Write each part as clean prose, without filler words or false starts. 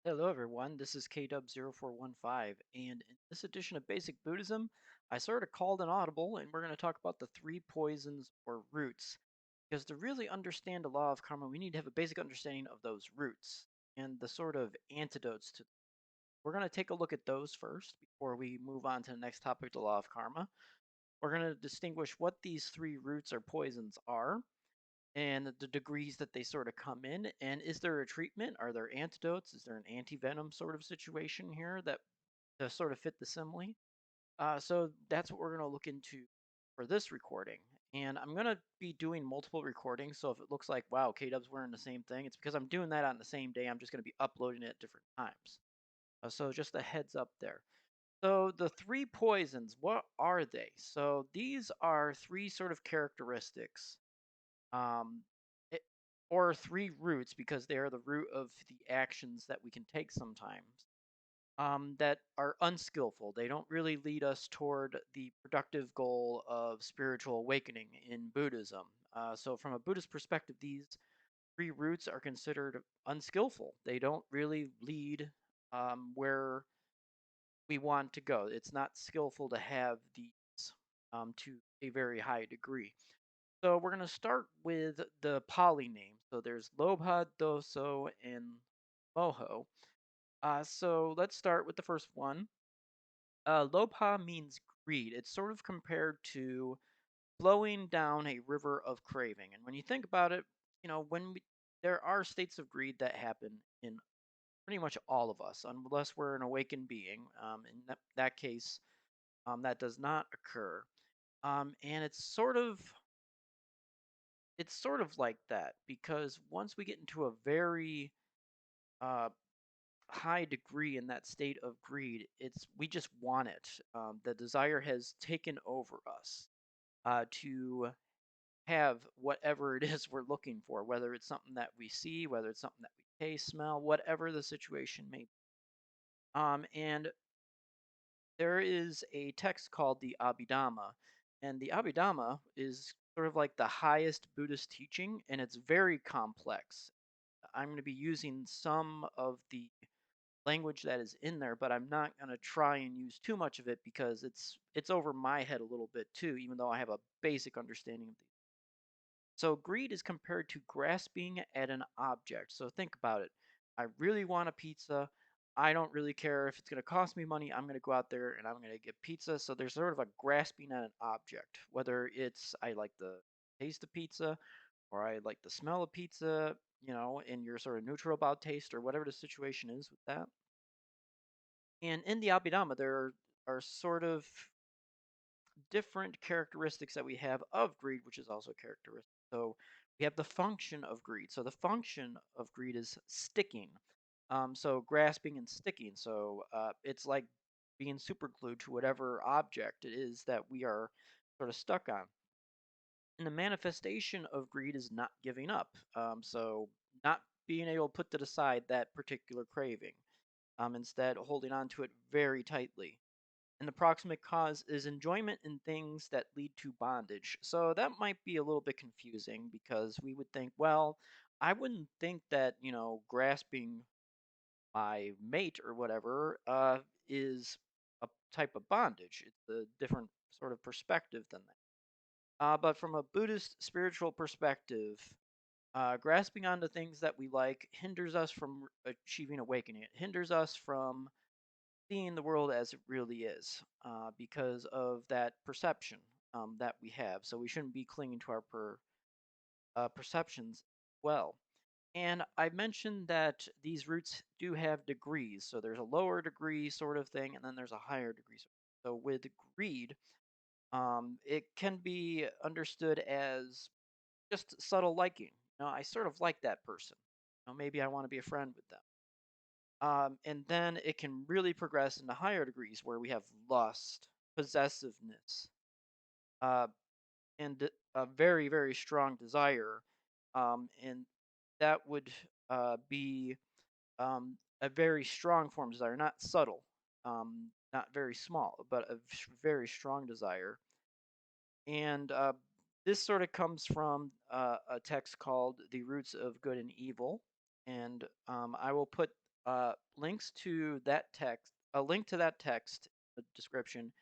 Hello everyone, this is Kaydub 0415, and in this edition of Basic Buddhism, I sort of called an audible, and we're going to talk about the three poisons or roots. Because to really understand the law of karma, we need to have a basic understanding of those roots and the sort of antidotes to. We're going to take a look at those first before we move on to the next topic, the law of karma. We're going to distinguish what these three roots or poisons are, and the degrees that they sort of come in. And is there a treatment? Are there antidotes? Is there an anti-venom sort of situation here that to sort of fit the simile? So that's what we're going to look into for this recording. And I'm going to be doing multiple recordings. So if it looks like, wow, K-Dub's wearing the same thing, it's because I'm doing that on the same day. I'm just going to be uploading it at different times. So just a heads up there. So the three poisons, what are they? So these are three sort of characteristics um, it, or three roots because they are the root of the actions that we can take sometimes that are unskillful. They don't really lead us toward the productive goal of spiritual awakening in Buddhism. So, from a Buddhist perspective, these three roots are considered unskillful. They don't really lead where we want to go. It's not skillful to have these to a very high degree. So we're going to start with the Pali names. So there's Lobha, Doso, and Moho. So let's start with the first one. Lobha means greed. It's sort of compared to flowing down a river of craving. And when you think about it, there are states of greed that happen in pretty much all of us, unless we're an awakened being. In that case, that does not occur. And it's sort of like that because once we get into a very uh, high degree in that state of greed, it's we just want it. The desire has taken over us to have whatever it is we're looking for, whether it's something that we see, whether it's something that we taste, smell, whatever the situation may be. And there is a text called the Abidama, and the Abidama is sort of like the highest Buddhist teaching, and it's very complex. I'm going to be using some of the language that is in there, but I'm not going to try and use too much of it because it's over my head a little bit too, even though I have a basic understanding of these. So greed is compared to grasping at an object. So think about it. I really want a pizza. I don't really care if it's going to cost me money. I'm going to go out there and I'm going to get pizza. So there's sort of a grasping at an object, whether it's I like the taste of pizza or I like the smell of pizza, and you're sort of neutral about taste or whatever the situation is with that. And in the Abhidhamma, there are sort of different characteristics that we have of greed, which is also characteristic. So we have the function of greed. So the function of greed is sticking. So grasping and sticking. So it's like being super glued to whatever object it is that we are sort of stuck on. And the manifestation of greed is not giving up. So not being able to put to the side that particular craving. Instead, holding on to it very tightly. And the proximate cause is enjoyment in things that lead to bondage. So that might be a little bit confusing because we would think, well, I wouldn't think that, grasping my mate or whatever is a type of bondage. It's a different sort of perspective than that. But from a Buddhist spiritual perspective, grasping onto things that we like hinders us from achieving awakening. It hinders us from seeing the world as it really is because of that perception that we have. So we shouldn't be clinging to our perceptions well. And I mentioned that these roots do have degrees. So there's a lower degree sort of thing, and then there's a higher degree. So with greed, it can be understood as just subtle liking. I sort of like that person. Maybe I want to be a friend with them. And then it can really progress into higher degrees where we have lust, possessiveness, uh, and a very, very strong desire. And that would be a very strong form of desire, not subtle, not very small, but a very strong desire. And this sort of comes from a text called The Roots of Good and Evil. And I will put links to that text, a link to that text, the description,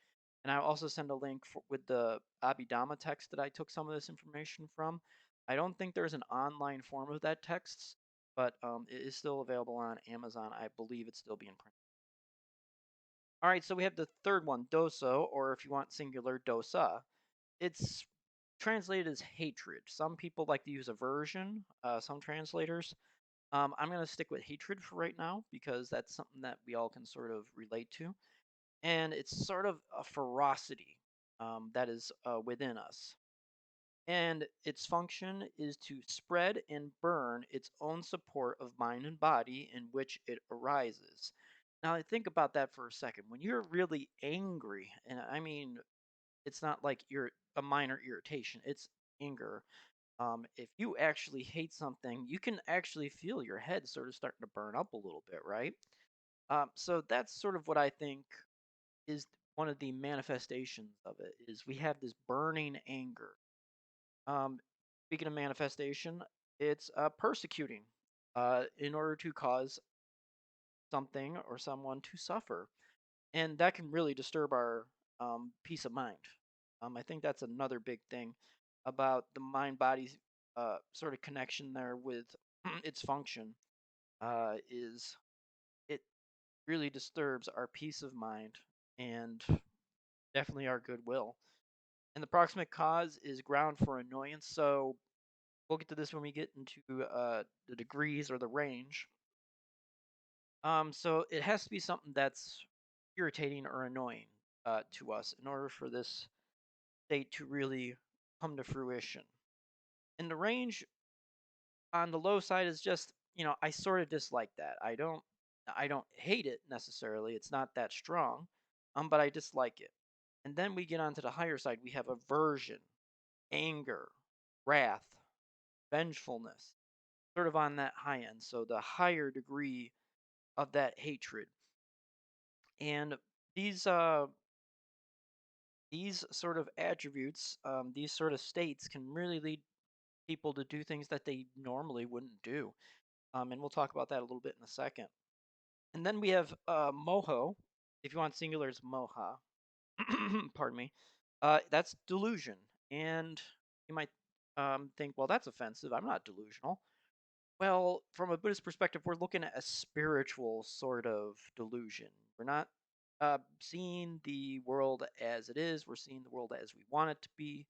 and I'll also send a link with the Abidama text that I took some of this information from. I don't think there's an online form of that text, but it is still available on Amazon. I believe it's still being printed. All right, so we have the third one, doso, or if you want singular, dosa. It's translated as hatred. Some people like to use aversion, some translators. I'm going to stick with hatred for right now because that's something that we all can sort of relate to. And it's sort of a ferocity that is within us. And its function is to spread and burn its own support of mind and body in which it arises. Now, think about that for a second. When you're really angry, and I mean, it's not like a minor irritation, it's anger. If you actually hate something, you can actually feel your head sort of starting to burn up a little bit, right? So that's sort of what I think is one of the manifestations of it is we have this burning anger. Um, Speaking of manifestation, it's persecuting in order to cause something or someone to suffer, and that can really disturb our peace of mind. I think that's another big thing about the mind body sort of connection there with its function is it really disturbs our peace of mind and definitely our goodwill. And the proximate cause is ground for annoyance. So we'll get to this when we get into the degrees or the range. So it has to be something that's irritating or annoying to us in order for this state to really come to fruition. And the range on the low side is just, I sort of dislike that. I don't hate it necessarily. It's not that strong. But I dislike it. And then we get onto the higher side. We have aversion, anger, wrath, vengefulness, sort of on that high end. So the higher degree of that hatred. And these uh these sort of attributes, these sort of states can really lead people to do things that they normally wouldn't do. And we'll talk about that a little bit in a second. And then we have moho. If you want singular, it's moha. Pardon me. That's delusion. And you might think, well, that's offensive. I'm not delusional. Well, from a Buddhist perspective, we're looking at a spiritual sort of delusion. We're not seeing the world as it is. We're seeing the world as we want it to be,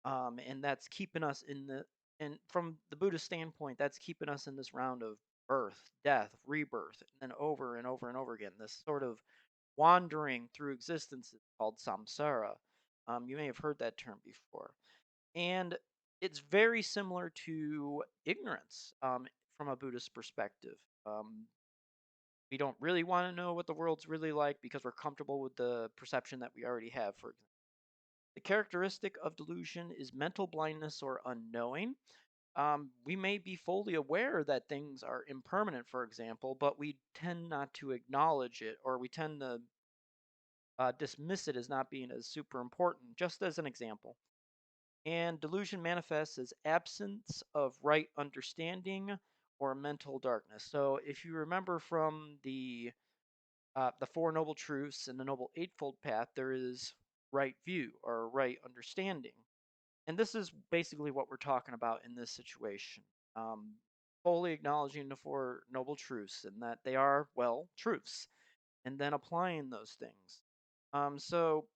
and that's keeping us in the. And from the Buddhist standpoint, that's keeping us in this round of birth, death, rebirth, and then over and over and over again. This sort of wandering through existence is called samsara. You may have heard that term before. And it's very similar to ignorance from a Buddhist perspective. Um, we don't really want to know what the world's really like because we're comfortable with the perception that we already have, for example. The characteristic of delusion is mental blindness or unknowing. We may be fully aware that things are impermanent, for example, but we tend not to acknowledge it or we tend to dismiss it as not being as super important, just as an example. And delusion manifests as absence of right understanding or mental darkness. So, if you remember from the Four Noble Truths and the Noble Eightfold Path, there is right view or right understanding, and this is basically what we're talking about in this situation. Um, Fully acknowledging the Four Noble Truths and that they are, well, truths, and then applying those things. So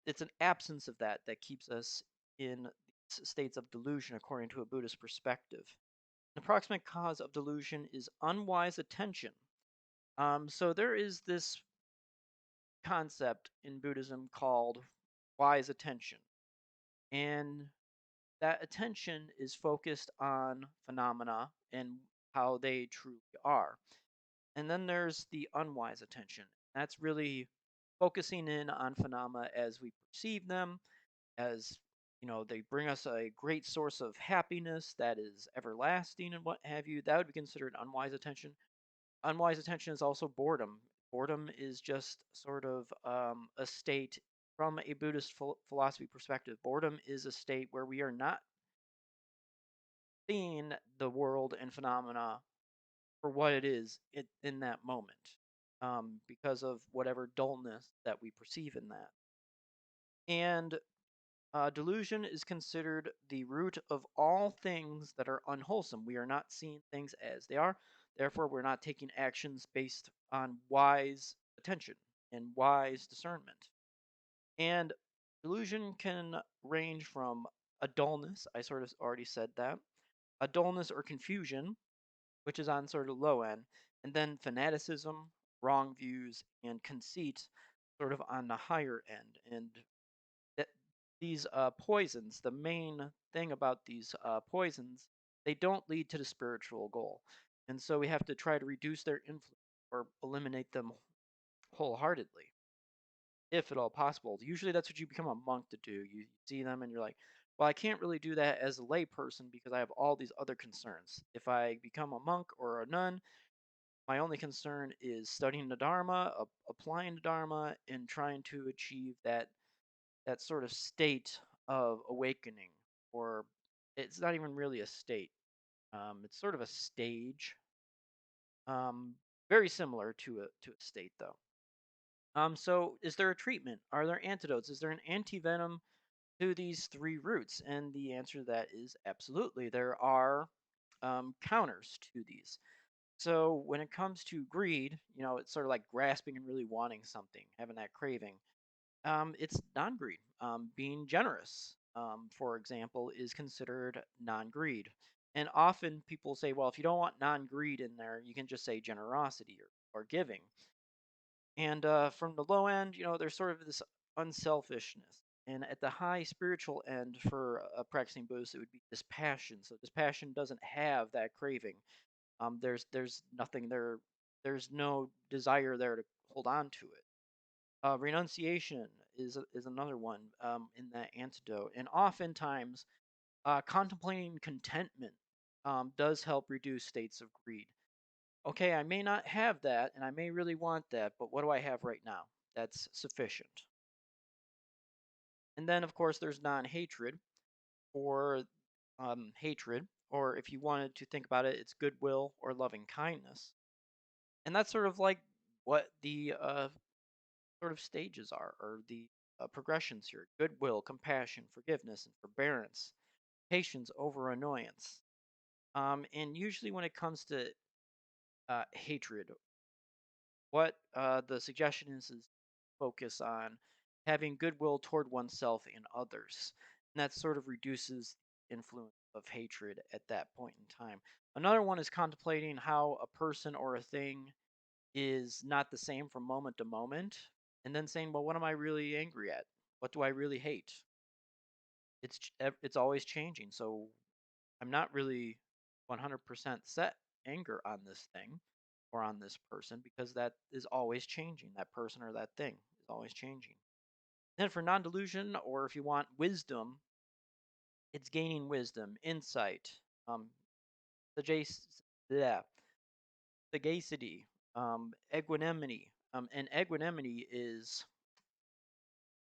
it's an absence of that that keeps us in states of delusion, according to a Buddhist perspective. An approximate cause of delusion is unwise attention. So there is this concept in Buddhism called wise attention, and that attention is focused on phenomena and how they truly are. And then there's the unwise attention. That's really focusing in on phenomena as we perceive them, as they bring us a great source of happiness that is everlasting and what have you. That would be considered unwise attention. Unwise attention is also boredom. Boredom is just sort of a state from a Buddhist philosophy perspective. Boredom is a state where we are not seeing the world and phenomena for what it is in that moment, because of whatever dullness that we perceive in that. And delusion is considered the root of all things that are unwholesome. We are not seeing things as they are. Therefore, we're not taking actions based on wise attention and wise discernment. And delusion can range from a dullness, I sort of already said that, a dullness or confusion, which is on sort of low end, and then fanaticism, wrong views, and conceit, sort of on the higher end. And that these poisons, the main thing about these poisons, they don't lead to the spiritual goal. And so we have to try to reduce their influence or eliminate them wholeheartedly, if at all possible. Usually that's what you become a monk to do. You see them and you're like, well, I can't really do that as a layperson because I have all these other concerns. If I become a monk or a nun, my only concern is studying the Dharma, applying the Dharma, and trying to achieve that sort of state of awakening, or it's not even really a state. It's sort of a stage, um, very similar to a state though. So is there a treatment? Are there antidotes? Is there an antivenom to these three roots? And the answer to that is absolutely. There are counters to these. So when it comes to greed, it's sort of like grasping and really wanting something, having that craving. It's non-greed. Being generous, for example, is considered non-greed. And often people say, well, if you don't want non-greed in there, you can just say generosity or giving. And from the low end, there's sort of this unselfishness. And at the high spiritual end for a practicing Buddhist, it would be dispassion. So dispassion doesn't have that craving. There's nothing there. There's no desire there to hold on to it. Renunciation is another one in that antidote, and oftentimes contemplating contentment does help reduce states of greed. Okay, I may not have that, and I may really want that, but what do I have right now? That's sufficient. And then, of course, there's non-hatred or hatred, or if you wanted to think about it, it's goodwill or loving kindness. And that's sort of like what the sort of stages are, or the progressions here: goodwill, compassion, forgiveness, and forbearance, patience over annoyance. And usually, when it comes to hatred, what the suggestion is focus on having goodwill toward oneself and others. And that sort of reduces the influence of hatred at that point in time. Another one is contemplating how a person or a thing is not the same from moment to moment, and then saying, well, what am I really angry at? What do I really hate? It's always changing, so I'm not really 100% set anger on this thing or on this person, because that is always changing. That person or that thing is always changing. Then for non-delusion, or if you want wisdom, it's gaining wisdom, insight, um, sagac- yeah, sagacity, equanimity. And equanimity is,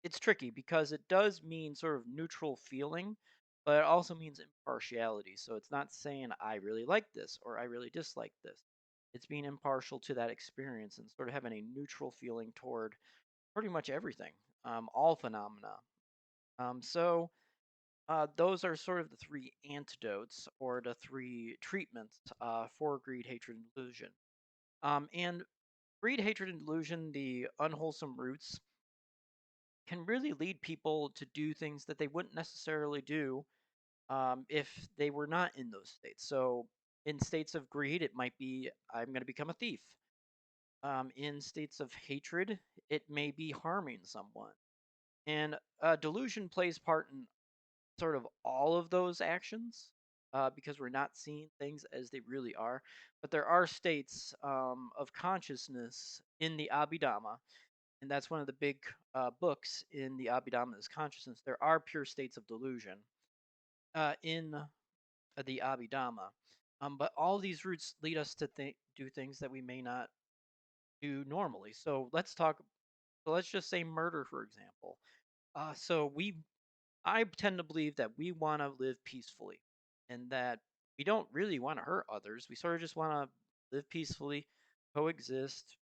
it's tricky because it does mean sort of neutral feeling, but it also means impartiality. So it's not saying I really like this or I really dislike this. It's being impartial to that experience and sort of having a neutral feeling toward pretty much everything, all phenomena. So those are sort of the three antidotes or the three treatments for greed, hatred, and delusion. And greed, hatred, and delusion, the unwholesome roots, can really lead people to do things that they wouldn't necessarily do if they were not in those states. So, in states of greed, it might be I'm going to become a thief. In states of hatred, it may be harming someone. And delusion plays part in sort of all of those actions because we're not seeing things as they really are. But there are states of consciousness in the Abidama, and that's one of the big books in the Abhidhamma is consciousness. There are pure states of delusion in the Abhidhamma, but all these roots lead us to do things that we may not do normally. So let's talk. So let's just say murder, for example. I tend to believe that we want to live peacefully, and that we don't really want to hurt others. We sort of just want to live peacefully, coexist,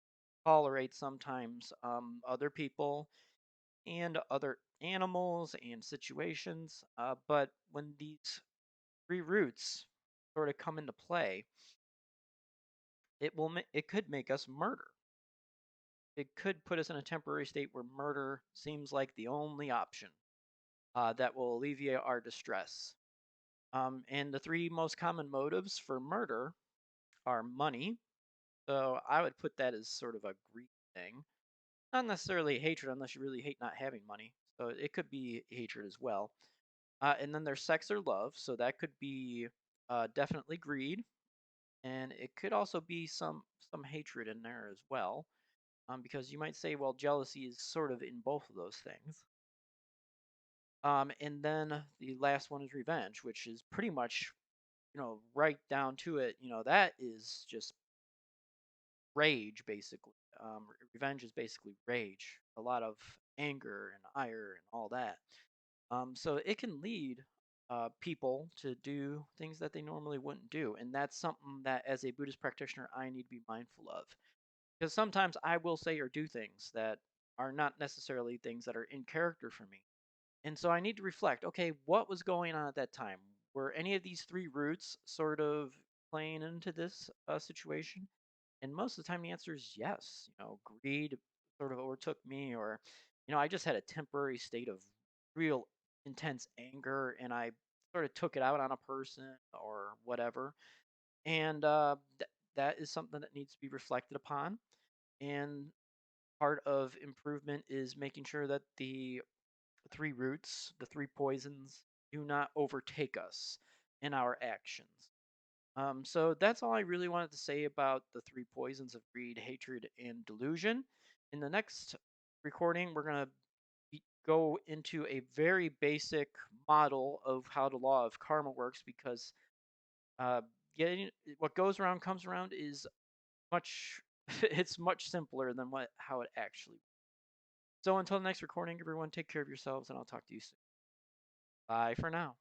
tolerate sometimes other people and other animals and situations. But when these three roots sort of come into play, it could make us murder. It could put us in a temporary state where murder seems like the only option that will alleviate our distress. And the three most common motives for murder are money. So I would put that as sort of a greed thing. Not necessarily hatred unless you really hate not having money. So it could be hatred as well. And then there's sex or love. So that could be definitely greed. And it could also be some hatred in there as well. Because you might say, well, jealousy is sort of in both of those things. And then the last one is revenge, which is pretty much, right down to it. That is just rage, basically. Revenge is basically rage, a lot of anger and ire and all that. So it can lead people to do things that they normally wouldn't do, and that's something that, as a Buddhist practitioner, I need to be mindful of. Because sometimes I will say or do things that are not necessarily things that are in character for me. And so I need to reflect, okay, what was going on at that time? Were any of these three roots sort of playing into this situation? And most of the time, the answer is yes. Greed sort of overtook me, or, I just had a temporary state of real intense anger, and I sort of took it out on a person or whatever. And that is something that needs to be reflected upon. And part of improvement is making sure that the three roots, the three poisons, do not overtake us in our actions. So that's all I really wanted to say about the three poisons of greed, hatred, and delusion. In the next recording, we're going to go into a very basic model of how the law of karma works, because uh, getting what goes around comes around is much it's much simpler than what how it actually. So until the next recording, everyone, take care of yourselves, and I'll talk to you soon. Bye for now.